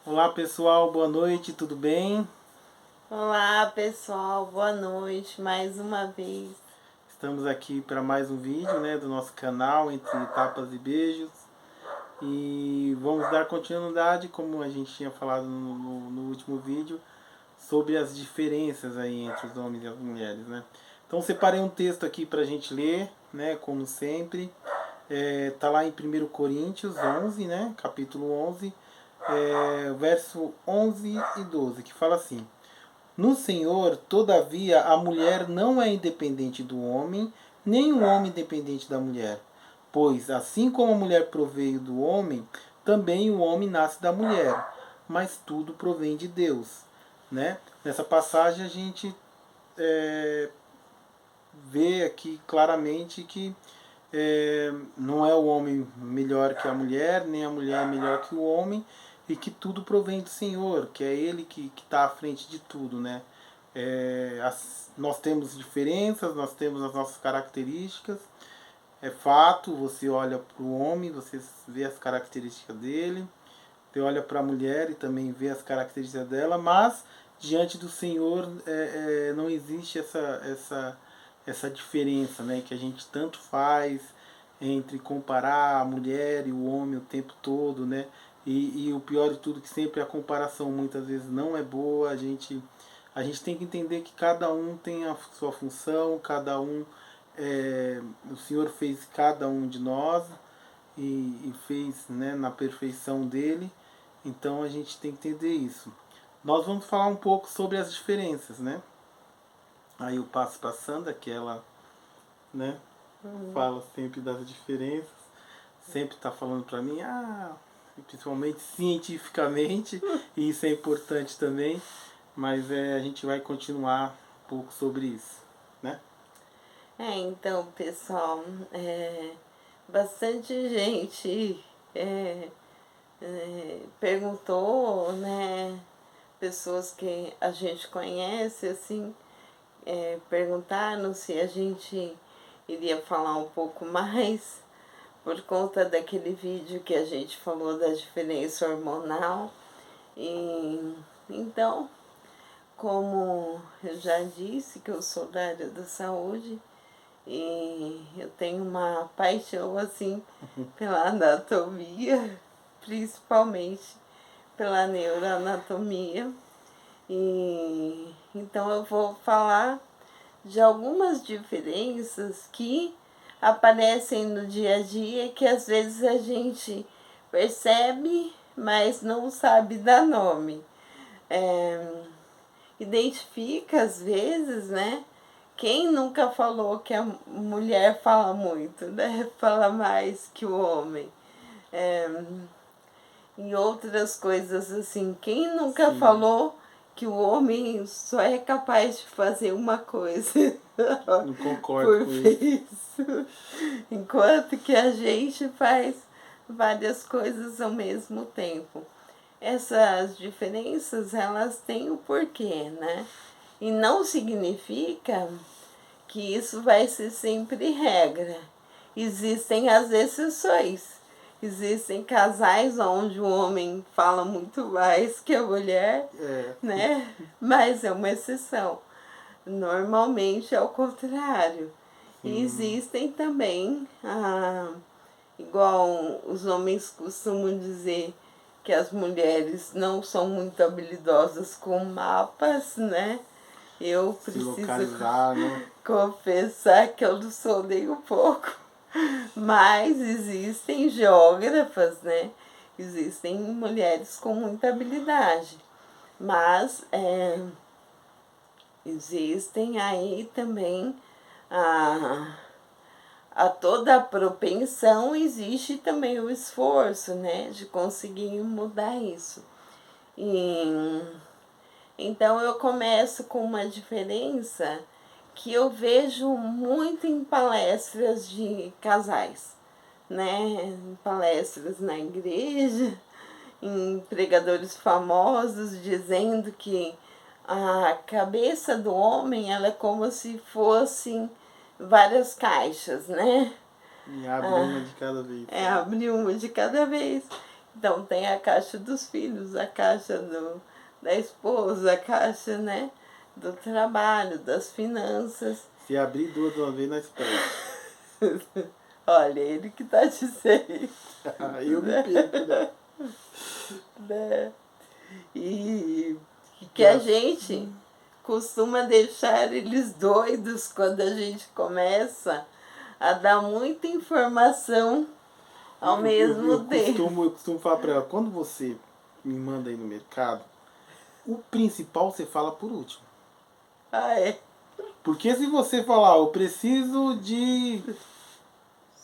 Olá pessoal, boa noite, tudo bem? Olá pessoal, boa noite mais uma vez. Estamos aqui para mais um vídeo, do nosso canal Entre Tapas e Beijos. E vamos dar continuidade, como a gente tinha falado no último vídeo, sobre as diferenças aí entre os homens e as mulheres, né? Então separei um texto aqui para a gente ler, como sempre. Tá lá em 1 Coríntios 11, capítulo 11, verso 11 e 12, que fala assim: No Senhor, todavia, a mulher não é independente do homem, nem o homem independente da mulher. Pois, assim como a mulher proveio do homem, também o homem nasce da mulher. Mas tudo provém de Deus. Nessa passagem a gente vê aqui claramente que não é o homem melhor que a mulher, nem a mulher melhor que o homem, e que tudo provém do Senhor, que é Ele que está à frente de tudo, né? Nós temos diferenças, nós temos as nossas características, é fato, você olha para o homem, você vê as características dele, você olha para a mulher e também vê as características dela, mas diante do Senhor não existe essa diferença, né, que a gente tanto faz entre comparar a mulher e o homem o tempo todo, né? E o pior de tudo que sempre a comparação muitas vezes não é boa. A gente tem que entender que cada um tem a sua função, cada um o Senhor fez cada um de nós e fez, na perfeição dele. Então a gente tem que entender isso. Nós vamos falar um pouco sobre as diferenças, né? Aí eu passo para a Sandra, que ela, né, fala sempre das diferenças, sempre está falando para mim, principalmente cientificamente, e isso é importante também, mas a gente vai continuar um pouco sobre isso, né? Então pessoal, bastante gente perguntou, né? Pessoas que a gente conhece, assim, perguntaram se a gente iria falar um pouco mais por conta daquele vídeo que a gente falou da diferença hormonal. E então, como eu já disse que eu sou da área da saúde e eu tenho uma paixão assim pela anatomia, principalmente pela neuroanatomia. E então eu vou falar de algumas diferenças que aparecem no dia a dia que às vezes a gente percebe, mas não sabe dar nome. Identifica às vezes, né? Quem nunca falou que a mulher fala muito, né? Fala mais que o homem. E outras coisas assim. Quem nunca Sim. falou que o homem só é capaz de fazer uma coisa Não concordo por com isso. vez, enquanto que a gente faz várias coisas ao mesmo tempo. Essas diferenças, elas têm o porquê, né? E não significa que isso vai ser sempre regra. Existem as exceções. Existem casais onde o homem fala muito mais que a mulher, né? Mas é uma exceção. Normalmente é o contrário. E existem também, igual os homens costumam dizer que as mulheres não são muito habilidosas com mapas, né? Eu Se preciso localizar, né? confessar que eu não sou nem um pouco. Mas existem geógrafas, né? Existem mulheres com muita habilidade. Mas existem aí também a toda a propensão, existe também o esforço, né? De conseguir mudar isso. E então eu começo com uma diferença que eu vejo muito em palestras de casais, né? Em palestras na igreja, em pregadores famosos dizendo que a cabeça do homem ela é como se fossem várias caixas, né? E abre uma de cada vez. Abrir uma de cada vez. Então tem a caixa dos filhos, a caixa da esposa, a caixa, né, do trabalho, das finanças. Se abrir duas de uma vez, nós perdemos. Olha, ele que tá dizendo. Eu me perco, né? Né? E que a gente costuma deixar eles doidos quando a gente começa a dar muita informação ao mesmo tempo. Eu costumo falar para ela, quando você me manda aí no mercado, o principal você fala por último. Ah, é? Porque se você falar, eu preciso de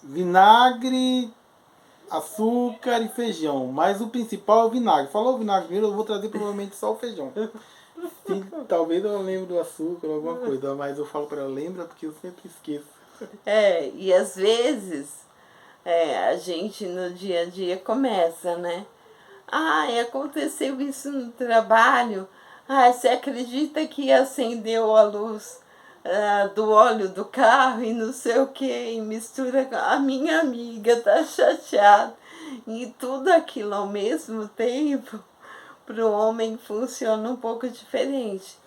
vinagre, açúcar e feijão, mas o principal é o vinagre. Falou o vinagre primeiro, eu vou trazer provavelmente só o feijão. Talvez eu lembre do açúcar ou alguma coisa, mas eu falo para ela, lembra porque eu sempre esqueço. E às vezes a gente no dia a dia começa, né? Aconteceu isso no trabalho. Você acredita que acendeu a luz do óleo do carro e não sei o que, e mistura com a minha amiga, tá chateada. E tudo aquilo ao mesmo tempo, para o homem funciona um pouco diferente.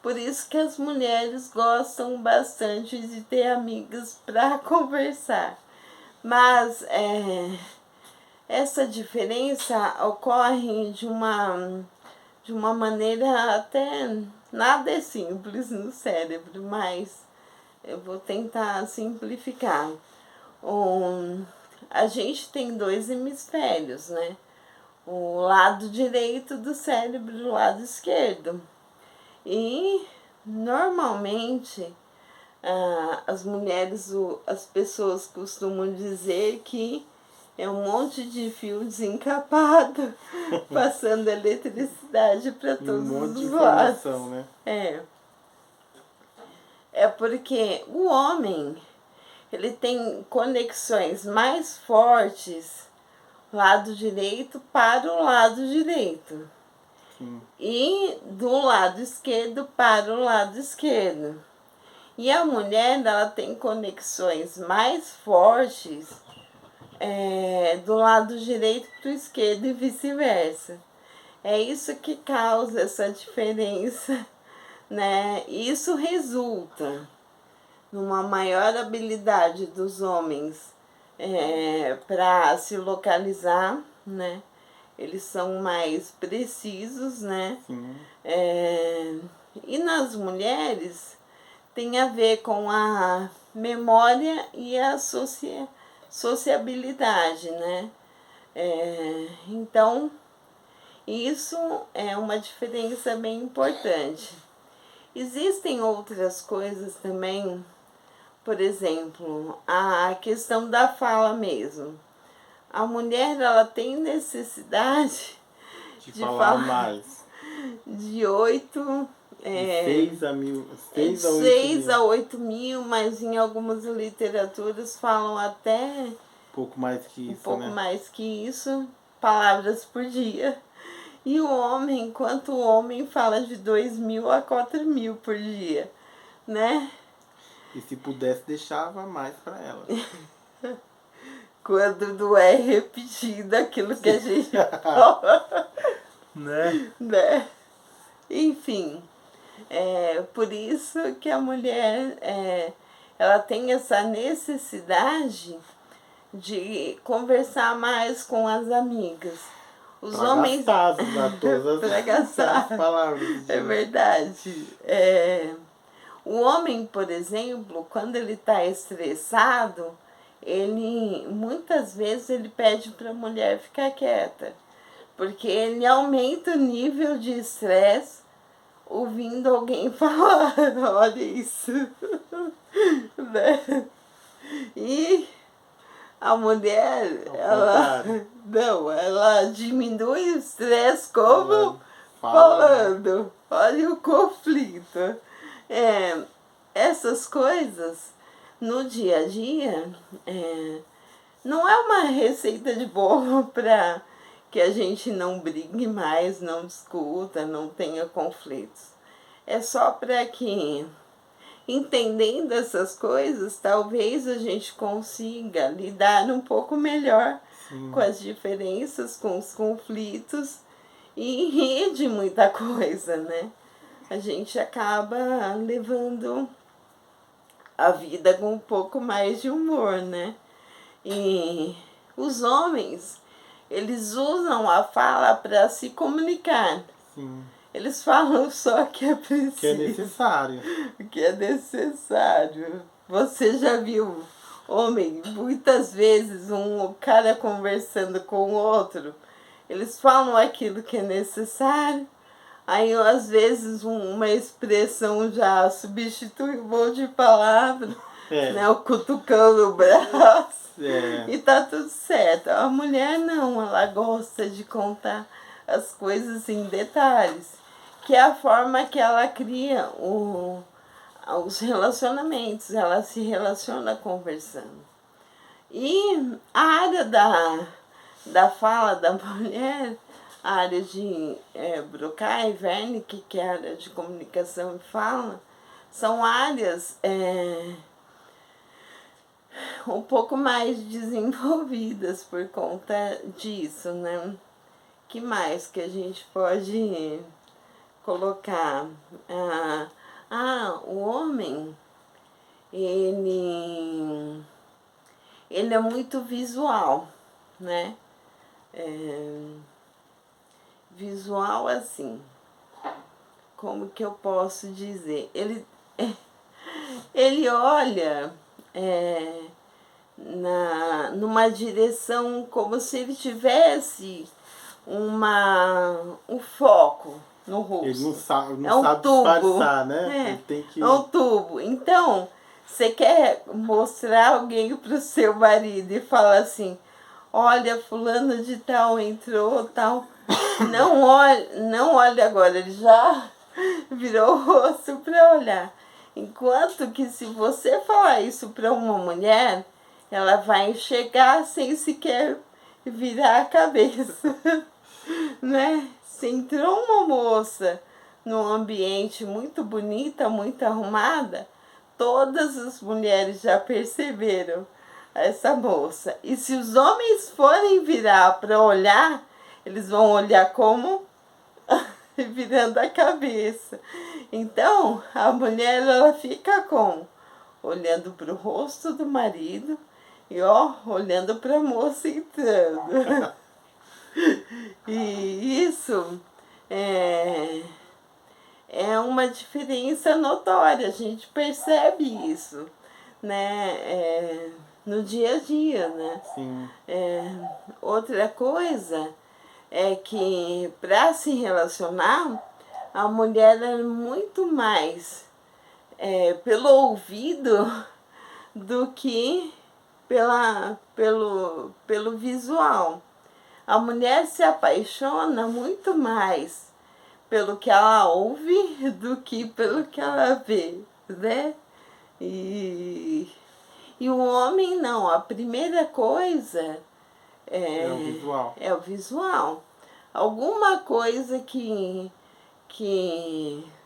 Por isso que as mulheres gostam bastante de ter amigas para conversar. Mas essa diferença ocorre de uma maneira até nada é simples no cérebro, mas eu vou tentar simplificar. A gente tem dois hemisférios, né? O lado direito do cérebro e o lado esquerdo. E normalmente as mulheres, as pessoas costumam dizer que é um monte de fio desencapado passando eletricidade para todos os lados. Né? É porque o homem, ele tem conexões mais fortes lado direito para o lado direito. Sim. E do lado esquerdo para o lado esquerdo. E a mulher, ela tem conexões mais fortes do lado direito para o esquerdo e vice-versa. É isso que causa essa diferença, né? Isso resulta numa maior habilidade dos homens para se localizar, né? Eles são mais precisos, né? Sim. E nas mulheres tem a ver com a memória e a sociabilidade, né? Então, isso é uma diferença bem importante. Existem outras coisas também, por exemplo, a questão da fala mesmo. A mulher, ela tem necessidade de falar mais. De 8... de 6 a 8 mil. 6 a 8 mil, mas em algumas literaturas falam até pouco mais que isso, pouco mais que isso, palavras por dia. E o homem, enquanto o homem fala de 2.000 a 4.000 por dia, né? E se pudesse, deixava mais para ela. Quando não é repetido aquilo que a gente fala. Né? Enfim, por isso que a mulher ela tem essa necessidade de conversar mais com as amigas. Os homens para gastar as palavras. É verdade. O homem, por exemplo, quando ele está estressado, ele muitas vezes ele pede para a mulher ficar quieta, porque ele aumenta o nível de estresse ouvindo alguém falar. Olha isso. Né? E a mulher, ela diminui o estresse como falando. Olha o conflito. Essas coisas no dia a dia não é uma receita de bolo para que a gente não brigue mais, não discuta, não tenha conflitos. É só para que, entendendo essas coisas, talvez a gente consiga lidar um pouco melhor com as diferenças, com os conflitos e rir de muita coisa, né? A gente acaba levando a vida com um pouco mais de humor, né? E os homens, eles usam a fala para se comunicar. Sim. Eles falam só que é preciso. Que é necessário. Que é necessário. Você já viu, homem, muitas vezes um cara conversando com o outro, eles falam aquilo que é necessário, aí às vezes uma expressão já substitui um monte de palavra, né, o cutucando o braço, e tá tudo certo. A mulher não, ela gosta de contar as coisas em detalhes, que é a forma que ela cria os relacionamentos, ela se relaciona conversando. E a área da fala da mulher, a área de Broca e Wernicke, que é a área de comunicação e fala, são áreas um pouco mais desenvolvidas por conta disso, né? Que mais que a gente pode colocar? O homem, ele é muito visual, né? Visual assim, como que eu posso dizer? Ele olha numa direção como se ele tivesse um foco no rosto. Ele não sabe tubo, disfarçar, né? Ele tem que... É um tubo. Então, você quer mostrar alguém para o seu marido e falar assim, olha, fulano de tal entrou, tal. Não olha agora, ele já virou o rosto para olhar. Enquanto que se você falar isso para uma mulher, ela vai chegar sem sequer virar a cabeça. Né? Se entrou uma moça num ambiente muito bonita, muito arrumada, todas as mulheres já perceberam essa moça. E se os homens forem virar para olhar, eles vão olhar como? Virando a cabeça. Então, a mulher, ela fica olhando para o rosto do marido e olhando para a moça entrando. E isso é uma diferença notória, a gente percebe isso, né? No dia a dia, né? Sim. Outra coisa é que para se relacionar, a mulher é muito mais pelo ouvido do que pelo visual. A mulher se apaixona muito mais pelo que ela ouve do que pelo que ela vê, né? E o homem não, a primeira coisa o visual. É o visual. Alguma coisa que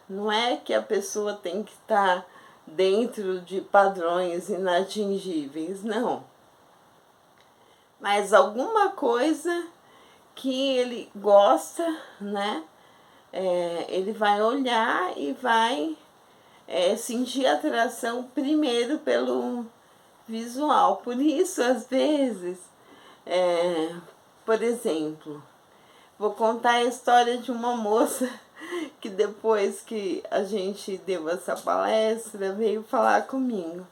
não é que a pessoa tem que estar dentro de padrões inatingíveis, não. Mas alguma coisa que ele gosta, né? Ele vai olhar e vai sentir atração primeiro pelo visual. Por isso, às vezes, por exemplo, vou contar a história de uma moça que depois que a gente deu essa palestra, veio falar comigo.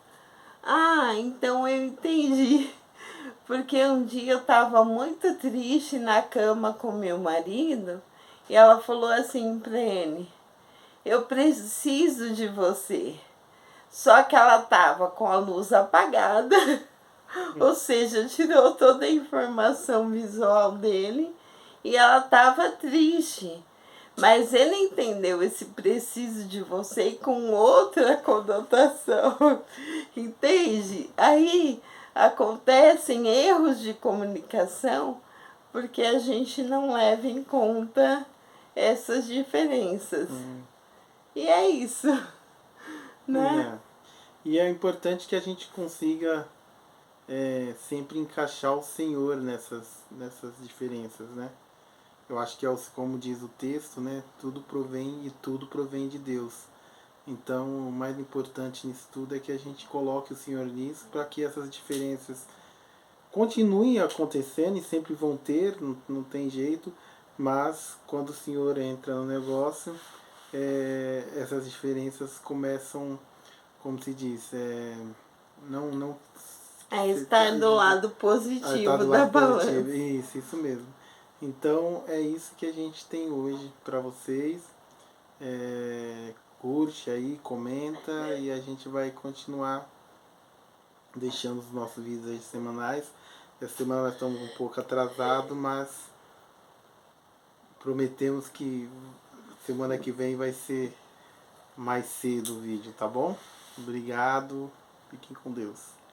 Então eu entendi. Porque um dia eu estava muito triste na cama com meu marido e ela falou assim para ele, eu preciso de você. Só que ela estava com a luz apagada, ou seja, tirou toda a informação visual dele e ela estava triste. Mas ele entendeu esse preciso de você com outra conotação, entende? Aí acontecem erros de comunicação porque a gente não leva em conta essas diferenças. E é isso, né? E é importante que a gente consiga sempre encaixar o Senhor nessas diferenças, né? Eu acho que como diz o texto, né? Tudo provém de Deus. Então, o mais importante nisso tudo é que a gente coloque o Senhor nisso para que essas diferenças continuem acontecendo e sempre vão ter, não tem jeito, mas quando o Senhor entra no negócio, essas diferenças começam, como se diz, não Estar do lado tá positivo do da lado positivo. balança. Isso mesmo. Então é isso que a gente tem hoje para vocês. Curte aí, comenta e a gente vai continuar deixando os nossos vídeos aí semanais. Essa semana nós estamos um pouco atrasados, mas prometemos que semana que vem vai ser mais cedo o vídeo, tá bom? Obrigado, fiquem com Deus.